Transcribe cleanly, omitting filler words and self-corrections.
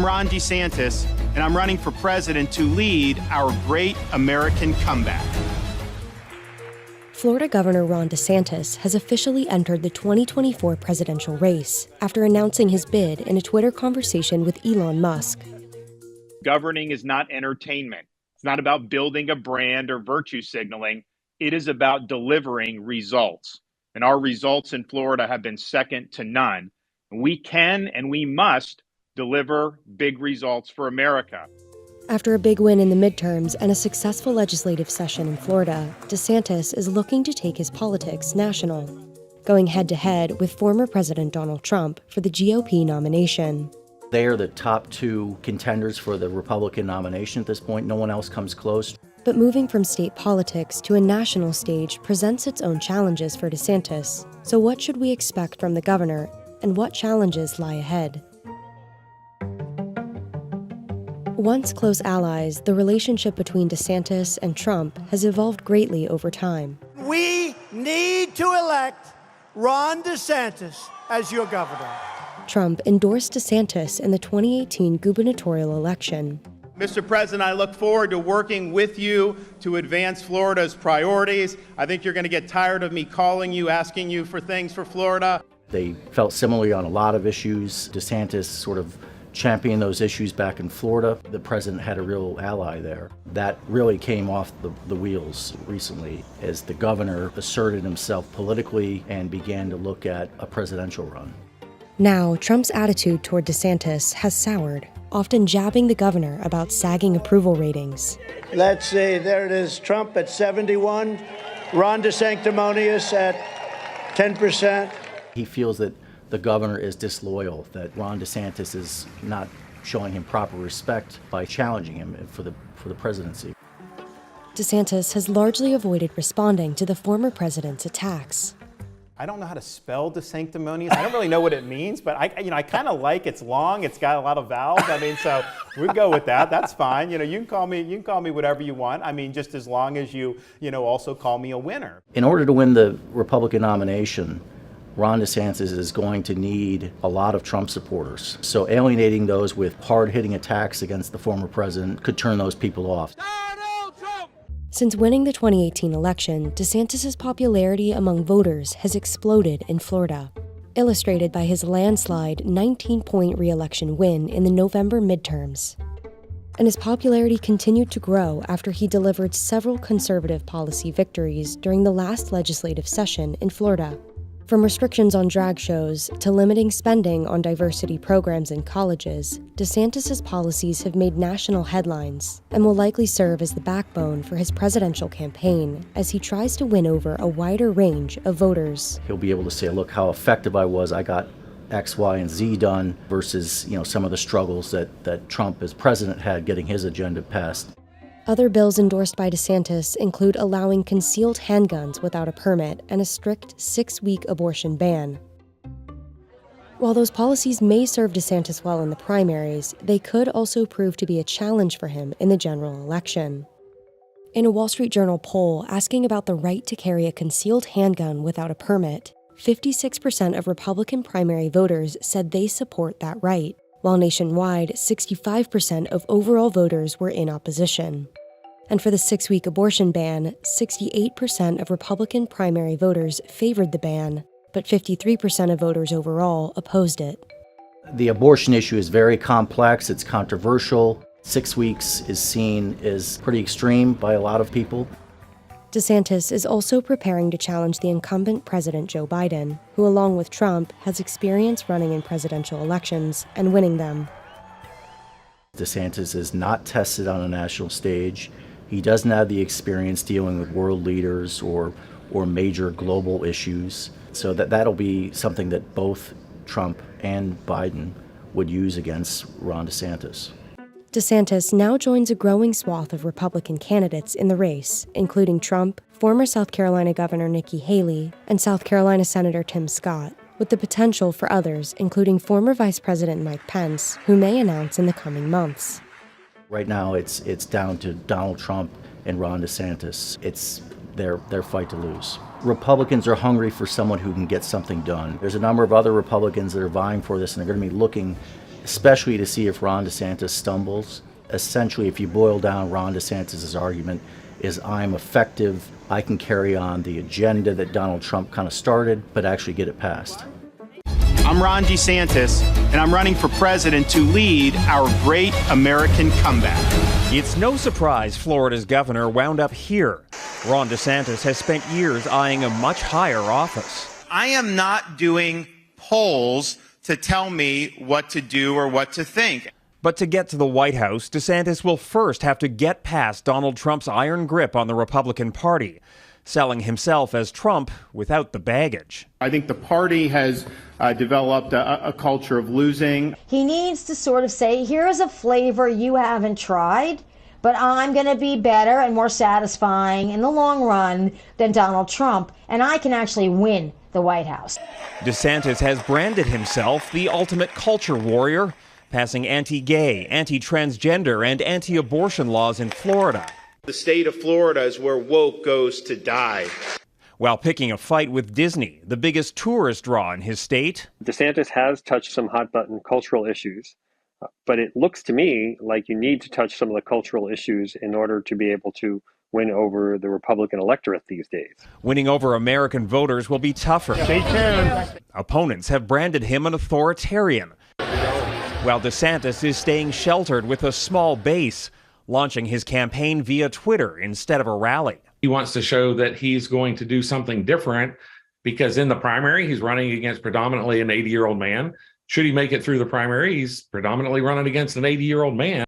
I'm Ron DeSantis, and I'm running for president to lead our great American comeback. Florida Governor Ron DeSantis has officially entered the 2024 presidential race after announcing his bid in a Twitter conversation with Elon Musk. Governing is not entertainment. It's not about building a brand or virtue signaling. It is about delivering results. And our results in Florida have been second to none. We can and we must deliver big results for America. After a big win in the midterms and a successful legislative session in Florida, DeSantis is looking to take his politics national, going head-to-head with former President Donald Trump for the GOP nomination. They are the top two contenders for the Republican nomination at this point. No one else comes close. But moving from state politics to a national stage presents its own challenges for DeSantis. So what should we expect from the governor, and what challenges lie ahead? Once close allies, the relationship between DeSantis and Trump has evolved greatly over time. We need to elect Ron DeSantis as your governor. Trump endorsed DeSantis in the 2018 gubernatorial election. Mr. President, I look forward to working with you to advance Florida's priorities. I think you're going to get tired of me calling you, asking you for things for Florida. They felt similarly on a lot of issues. DeSantis sort of championed those issues back in Florida. The president had a real ally there. That really came off the wheels recently as the governor asserted himself politically and began to look at a presidential run. Now, Trump's attitude toward DeSantis has soured, often jabbing the governor about sagging approval ratings. Let's see, there it is, Trump at 71, Ron DeSanctimonious at 10%. He feels that the governor is disloyal, that Ron DeSantis is not showing him proper respect by challenging him for the presidency. DeSantis has largely avoided responding to the former president's attacks. I don't know how to spell DeSanctimonious. I don't really know what it means, but I kind of like it's long. It's got a lot of vowels. So we go with that. That's fine. You can call me whatever you want. Just as long as you also call me a winner. In order to win the Republican nomination, Ron DeSantis is going to need a lot of Trump supporters. So alienating those with hard-hitting attacks against the former president could turn those people off. Since winning the 2018 election, DeSantis' popularity among voters has exploded in Florida, illustrated by his landslide 19-point re-election win in the November midterms. And his popularity continued to grow after he delivered several conservative policy victories during the last legislative session in Florida. From restrictions on drag shows to limiting spending on diversity programs in colleges, DeSantis' policies have made national headlines and will likely serve as the backbone for his presidential campaign as he tries to win over a wider range of voters. He'll be able to say, look how effective I was. I got X, Y, and Z done versus some of the struggles that Trump as president had getting his agenda passed. Other bills endorsed by DeSantis include allowing concealed handguns without a permit and a strict 6-week abortion ban. While those policies may serve DeSantis well in the primaries, they could also prove to be a challenge for him in the general election. In a Wall Street Journal poll asking about the right to carry a concealed handgun without a permit, 56% of Republican primary voters said they support that right, while nationwide, 65% of overall voters were in opposition. And for the 6-week abortion ban, 68% of Republican primary voters favored the ban, but 53% of voters overall opposed it. The abortion issue is very complex, it's controversial. 6 weeks is seen as pretty extreme by a lot of people. DeSantis is also preparing to challenge the incumbent President Joe Biden, who along with Trump has experience running in presidential elections and winning them. DeSantis is not tested on a national stage. He doesn't have the experience dealing with world leaders or major global issues. So that'll be something that both Trump and Biden would use against Ron DeSantis. DeSantis now joins a growing swath of Republican candidates in the race, including Trump, former South Carolina Governor Nikki Haley, and South Carolina Senator Tim Scott, with the potential for others, including former Vice President Mike Pence, who may announce in the coming months. Right now, it's down to Donald Trump and Ron DeSantis. It's their fight to lose. Republicans are hungry for someone who can get something done. There's a number of other Republicans that are vying for this, and they're going to be looking especially to see if Ron DeSantis stumbles. Essentially, if you boil down Ron DeSantis' argument, is I'm effective, I can carry on the agenda that Donald Trump kind of started, but actually get it passed. I'm Ron DeSantis, and I'm running for president to lead our great American comeback. It's no surprise Florida's governor wound up here. Ron DeSantis has spent years eyeing a much higher office. I am not doing polls to tell me what to do or what to think. But to get to the White House, DeSantis will first have to get past Donald Trump's iron grip on the Republican Party, selling himself as Trump without the baggage. I think the party has developed a culture of losing. He needs to sort of say, here's a flavor you haven't tried, but I'm going to be better and more satisfying in the long run than Donald Trump, and I can actually win the White House. DeSantis has branded himself the ultimate culture warrior, passing anti-gay, anti-transgender, and anti-abortion laws in Florida. The state of Florida is where woke goes to die. While picking a fight with Disney, the biggest tourist draw in his state. DeSantis has touched some hot-button cultural issues, but it looks to me like you need to touch some of the cultural issues in order to be able to win over the Republican electorate these days. Winning over American voters will be tougher. Stay tuned. Opponents have branded him an authoritarian, while DeSantis is staying sheltered with a small base, launching his campaign via Twitter instead of a rally. He wants to show that he's going to do something different because in the primary, he's running against predominantly an 80-year-old man. Should he make it through the primary, he's predominantly running against an 80-year-old man.